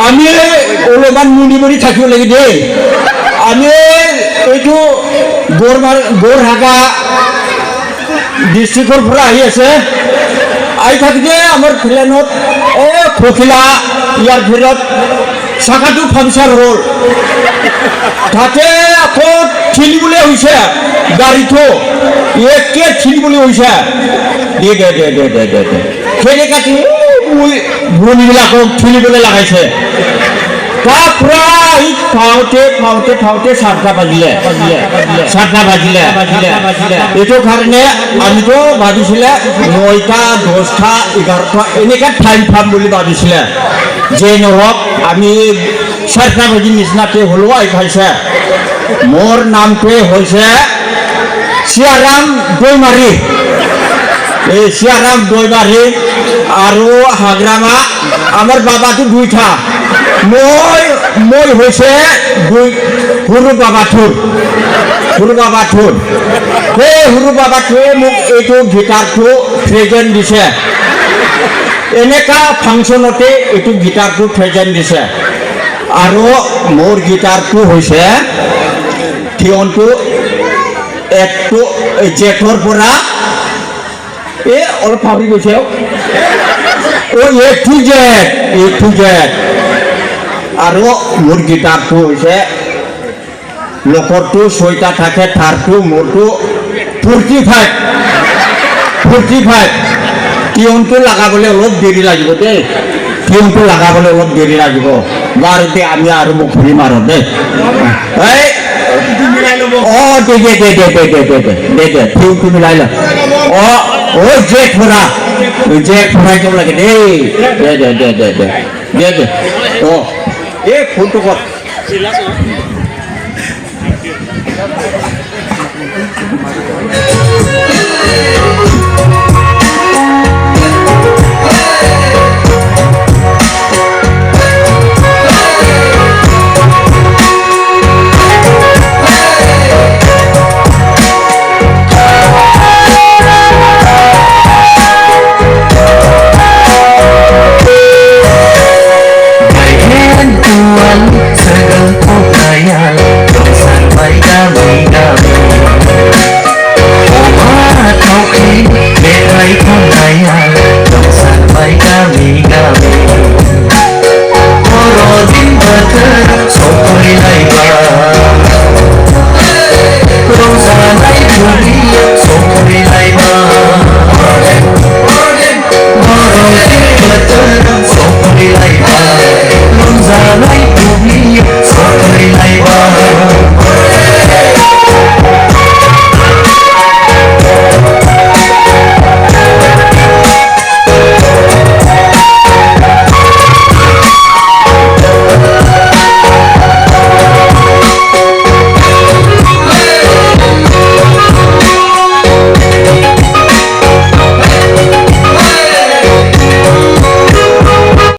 আমি অলপমান মুনি মুনি থাকিব লাগে দেই আমি এইটো গড়হাগা ডিষ্ট্ৰিক্টৰ পৰা আহি আছে আহি থাকোঁতে আমাৰ প্লেনত খকিলা ইয়াৰ ভিতৰত চাকাটো পামচাৰ হ'ল তাতে আকৌ ঠিলিবলৈ হৈছে গাড়ীটো একে ঠিলিবলৈ হৈছে খেলি কাটি ভূমিবিলাকক ঠিলিবলৈ লগাইছে তাৰ পৰা পাওঁতে 7টা বাজিলে এইটো কাৰণে আমিতো ভাবিছিলে 9টা 10টা 11টা এনেকৈ টাইম পাম বুলি ভাবিছিলে যে নহওক আমি 7টা বাজিৰ নিচিনাকৈ হ'লেও আহি পাইছে মোৰ নামটোৱে হৈছে চিয়াৰাম দৈমাৰী এই চিয়াৰাম দৈমাৰী আৰু হাগ্ৰামা আমাৰ বাবাটো 2টা মই হৈছে সৰু বাবাটোৰ সেই সৰু বাবাটোৱে মোক এইটো গিটাৰটো প্ৰেজেণ্ট দিছে এনেকা ফাংচনতে এইটো গিটাৰটো প্ৰেজেণ্ট দিছে আৰু মোৰ গিটাৰটো হৈছে থিয়নটো একটো জেঠৰ পৰা অলপ পাহৰি গৈছে এ টু জেড আৰু মোৰ গিটাৰটো হৈছে লোকৰটো 6টা থাকে থাৰটো মোৰটো 45 টিউনটো লগাবলৈ অলপ দেৰি লাগিব দেই বাৰুতে আমি আৰু মোক ঘূৰি মাৰো দেই দে টিউনটো মিলাই ল জেক ফুৰাই দিব লাগে দেই দে এই ফোনটো কৰ